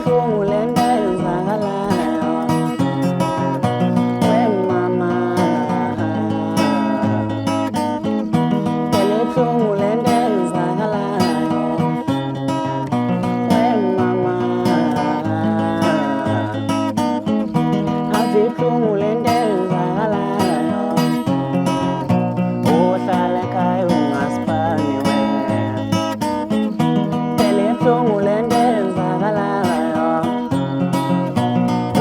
buhlungu le nto eyenzakalayo wemama phela ibuhlungu le nto eyenzakalayo wemama ave ibuhlungu le nto eyenzakalayo uhlala ekhaya ungasipani phela ibuhlungu le nto eyenzakalayo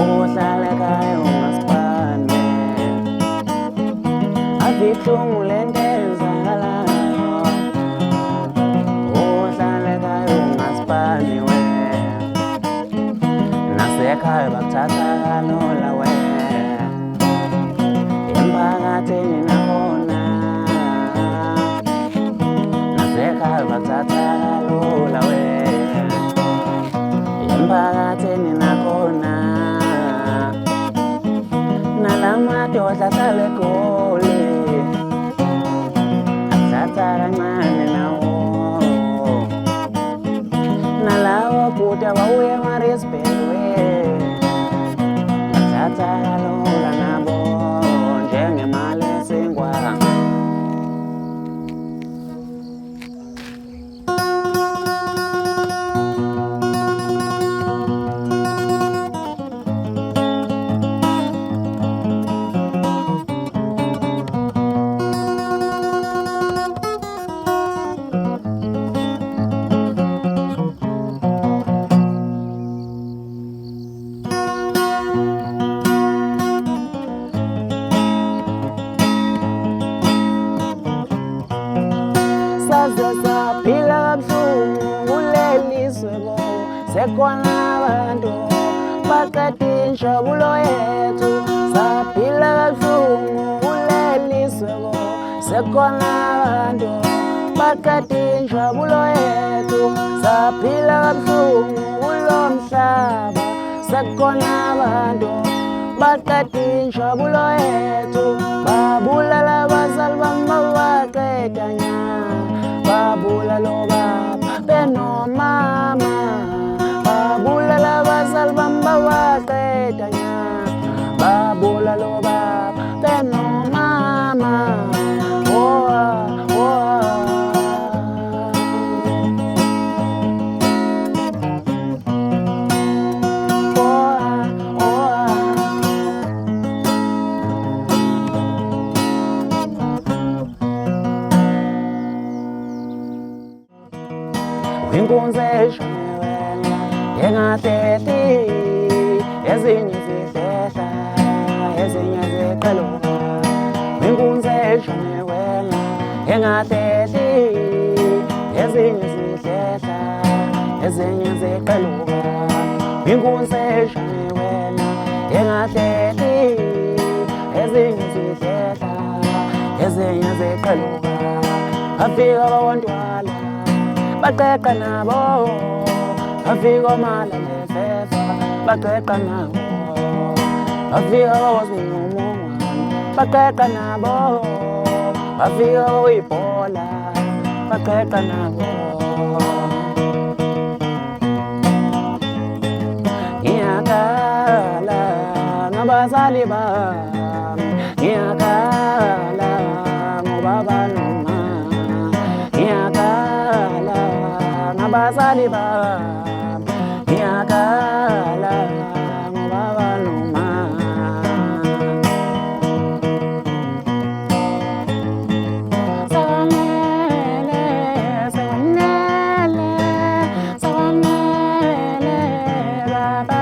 uhlala ekhaya ungasipani ave ibuhlungu le nto eyenzakalayo uhlala ekhaya ungasipani nasekhaya bakuthatha kalula emphakathini nakhona nasekhaya bakuthatha kalula emphakathini nakhona nalamadoda ahlala eGoli athatha kancane nawo nalawo bhuti abawuya eMaritzburg bathatha kalula nabo njengemali esinkwa saphila kabuhlungu kulelizwe bo sekhona abantu baqeda injabulo yethu saphila kabuhlungu kulelizwe bo sekhona abantu baqeda injabulo yethu saphila kabuhlungu kulo mhlaba sekhona abantu baqeda injabulo yethu babulala abazali bami baqeda nya babulala obaba benomama babulala abazali bami baqeda nya babulala obaba benomama inkunzi eshonewela engahlehli ezinye zihlehla ezinye ziqeluka inkunzi eshonewela engahlehli ezinye zihlehla ezinye ziqeluka inkunzi eshonewela engahlehli ezinye zihlehla ezinye ziqeluka afika abantwana baqeqa nabo afika omala nefefa baqeqa nabo afika abazingumumo baqeqa nabo afika oyibhola baqeqa nabo ngiyakhala ngabazali bami ngiyakhala ngobaba noma ngiyakhala abazali bami ngiyakhala ngobaba noma sawanele sawanele sawanele baba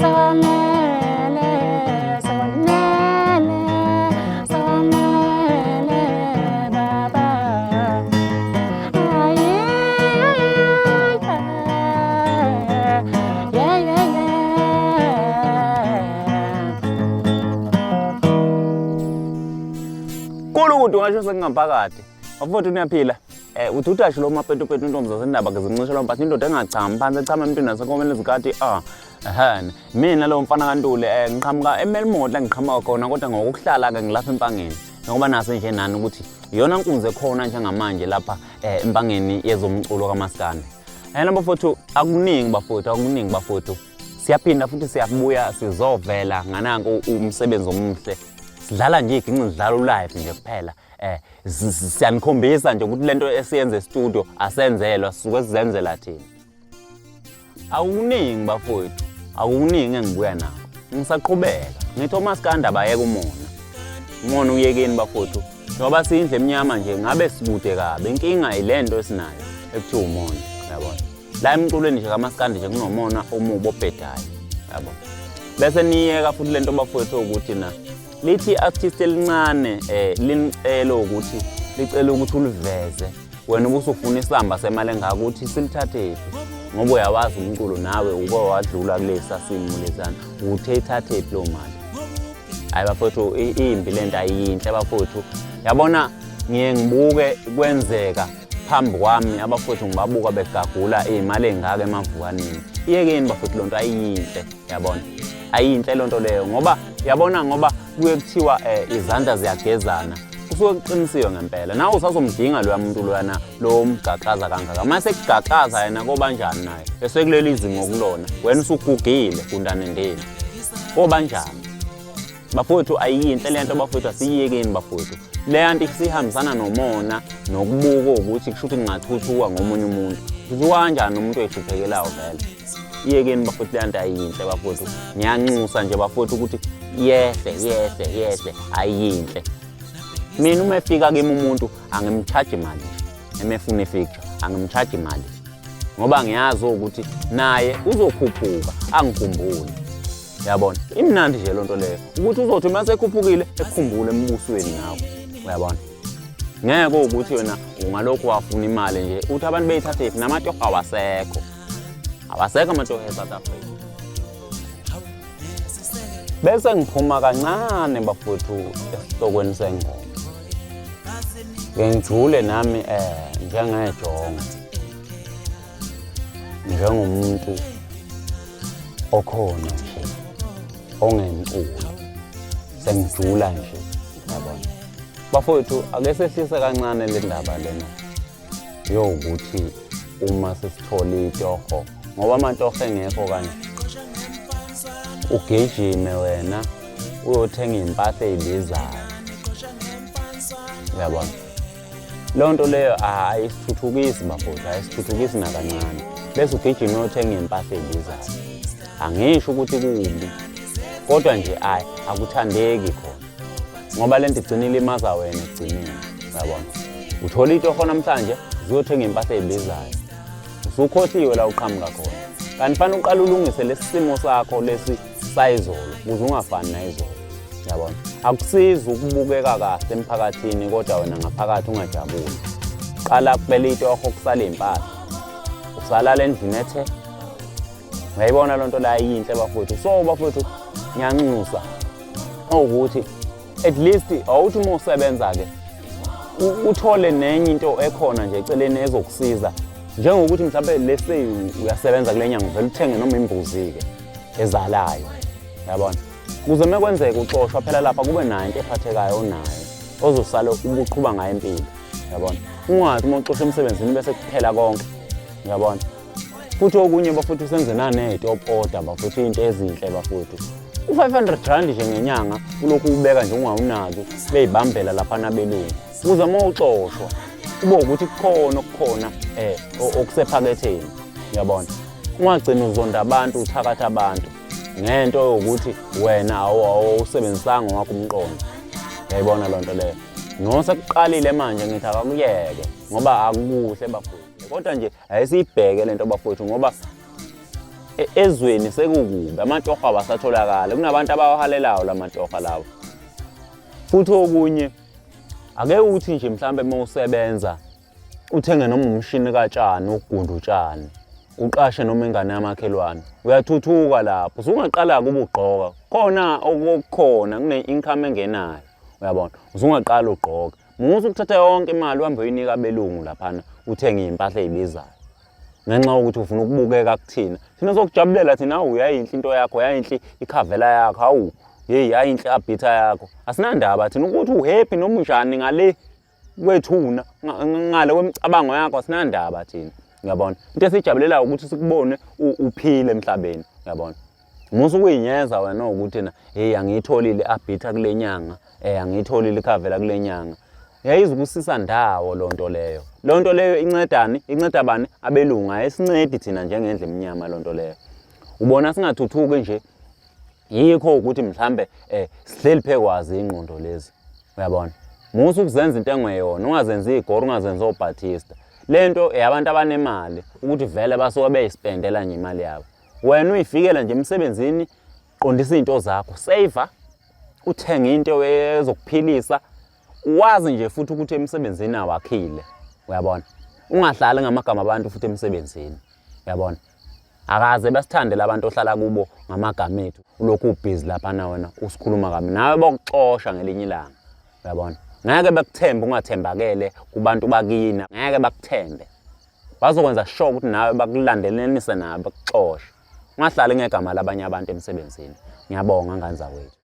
sawanele sawanele sawanele baba ukuthi ungasho sengingaphakathi afuthu uyaphila uthi utasho lo mapetupetu intombi zasendaba ke zimncishelwa mphathi indoda engachami phansi echama emntwini nasekomeni ezikhathi mina lo mfana kaNtuli ngiqhamuka eMelmont la ngiqhamuka khona kodwa ngokuhlala ke ngilapha empangeni ngoba nase nje nani ukuthi iyona nkunzi ekhona njengamanje lapha empangeni yezomculo kaMaskandi Yena bafowethu akuningi bafowethu siyaphinda futhi siyabuya sizovela ngananko umsebenzi omuhle sidlala nje iginqi sidlala live nje kuphela siyanikhombisa nje ukuthi lento esiyenze studio asenzelwa sisuke sizenzela thina akuningi bafowethu akuningi engibuya nakho ngisaqhubeka ngithi uMaskanda bayeka umona uyekeni bafowethu ngoba sindle eminyama nje ngabe sikude kabe inkinga ilento esinayo ekuthiwa umona yabona la emculweni nje kaMaskandi nje kunomona omubo obhedayo yabona bese niyeka futhi lento bafowethu ukuthi na lithi artist elincane linicelo ukuthi licela ukuthi uliveze wena ubusufuna isamba semali engaka ukuthi silithathephi ngoba uyawazi umculo nawe uke wadlula kulesa simo lesana uthethathephi lo mali hayi bafowethu imbi lento ayinhle bafowethu yabona ngiye ngibuke kwenzeka phambi kwami abafowethu ngibabuka begagula imali engaka emavukanini iyekeni bafowethu lonto ayinhle yabona ayinhle lonto leyo ngoba yabona ngoba kuye kuthiwa izandla ziyagezana kusuke kuqinisiwe ngempela nawe usazomdinga loya muntu loyana lo mgaqaza kangaka mase kugaqaza yena kobanjani naye bese kuleli izinga okulona wena usugugile kundane ndeni kobanjani bafowethu ayinhle lento bafowethu asiyekeni bafowethu le nto sihambisana nomona nokubuka ukuthi kushuthi ngingathuthuka ngomunye umuntu kuthi kanjani umuntu oyihluphekelayo vele iyekeni bafowethu le nto ayinhle bafowethu ngiyanxusa nje bafowethu ukuthi yehle ayinhle mina uma efika kimi umuntu angimcharge imali emefuna ifeature angimcharge imali ngoba ngiyazi ukuthi naye uzokhuphuka angikhumbule yabona imnandi nje lonto leyo ukuthi uzothi mase ekhuphukile ekukhumbule embusweni nawe uyabona ngeke ukuthi wena ungalokho wafuna imali nje uthi abantu beyithathe iphi namatoho awasekho amatoho eSouth Africa bese ngiphuma kancane bafowethu esihlokweni sengoma ngijule nami njengejongo njengomuntu okhona nje ongemculo sengijula nje yabona bafowethu ake sehlise kancane le ndaba lena yokuthi uma sesithola itoho ngoba amatoho engekho kanje ugejime wena uyothenga impahla ezibizayo yabona lonto leyo ayisithuthukisi bafowethu ayisithuthukisi nakancane bese ugejime uyothenga impahla ezibizayo angisho ukuthi kubi kodwa nje akuthandeki khona ngoba lento igcina ilimaza wena egcineni yabona uthola itoho namhlanje uzothenga impahla ezibizayo usukhohliwe la uqhamuka khona kanti fanele uqale ulungise lesimo sakho lesi sayizolo ukuze ungafani nayizolo yabona akusizi ukubukeka kahle emphakathini kodwa wena ngaphakathi ungajabuli qala kuphela itoho kusala impahla usalala endlini ethe ngiyayibona lonto la yinhle bafowethu so bafowethu ngiyanxusa ukuthi at least awuthi uma usebenza ke uthole nenye into ekhona nje eceleni ezokusiza njengokuthi mhlawumbe lese uyasebenza kule nyanga vele uthenge noma imbuzi ke ezalayo yabona kuze mekwenzeka uxoshwa phela lapha kube nayo into ephathekayo onayo ozosala ubuqhuba ngayo impilo yabona ungathi uma uxoshwa emsebenzini bese kuphela konke yabona futhi okunye bafuthu senze nanetop order bafuthu into ezinhle bafuthu u500 nje ngenyanga kulokhu ubeka nje ungawunaki beyibambela lapha nabelungu kuze uma uxoshwa kube ukuthi kukhona okusephaketheni yabona ungagcina uzonda abantu uthakatha abantu ngento yokuthi wena awusebenzisanga ngakho umqondo yayibona lonto leyo nosekuqalile manje ngithi akakuyeke ngoba akukuhle bafowethu kodwa nje ayisibheke lento bafowethu ngoba ezweni sekukubi amatoho abasatholakala kunabantu abawahalelayo lamatoho lawo futhi okunye ake uthi nje mhlambe uma usebenza uthenge noma umshini katshani ukugunda utshani uqashe noma ingane yamakhelwane uyathuthuka lapho usungaqala kubugqoka khona okukhona kune income engenayo uyabona usungaqala ugqoka musu ukuthatha yonke imali uhambe uyinika abelungu laphana uthenge impahla ezibizayo ngenxa ukuthi ufuna ukubukeka kuthina thina sokujabulela thina uyayinhle into yakho yayinhle ikhavela yakho hawu hey yayinhle abhitha yakho asinandaba thina ukuthi uhappy noma unjani ngale kwethuna ngale kwemicabango yakho asinandaba thina uyabona. Into esijabulela ukuthi sikubone uphile emhlabeni, uyabona. Musu kuyinyeza wena ukuthi na hey angiyitholile abhitha kule nyanga, angiyitholile ikhavela kule nyanga. Yayizukusisa ndawo lonto leyo. Lonto leyo incedani? Inceda bani? Abelunga esincedi thina njengendle emnyama lonto leyo. Ubona singathuthuki nje. Yikho ukuthi mhlambe sihleli phekwazi ingqondo lezi. Uyabona? Musu kuzenza into engeyona, ungazenzi igoro, ungazenzi oBaptista. Lento yabantu abanemali ukuthi vele basuka beyispendela nje imali yabo. Wena uyifikela nje emsebenzini, qondisa izinto zakho, save, uthenga into ezokuphilisa, wazi nje futhi ukuthi emsebenzini awakhile. Uyabona? Ungahlali ngamagama abantu futhi emsebenzini. Uyabona? Akaze basithandela abantu ohlala kubo ngamagama ethu. Ulokhu ubhizi lapha na wena usikhuluma kami. Nawe bokuxosha ngelinye ilanga. Uyabona? Ngeke bakuthembe ungathembakele kubantu bakina. Ngeke bakuthembe. Bazokwenza sure ukuthi nawe bakulandelenise nawe bakuxoshe. Ungahlali ngegama labanye abantu emsebenzini. Ngiyabonga ngani zakwethu.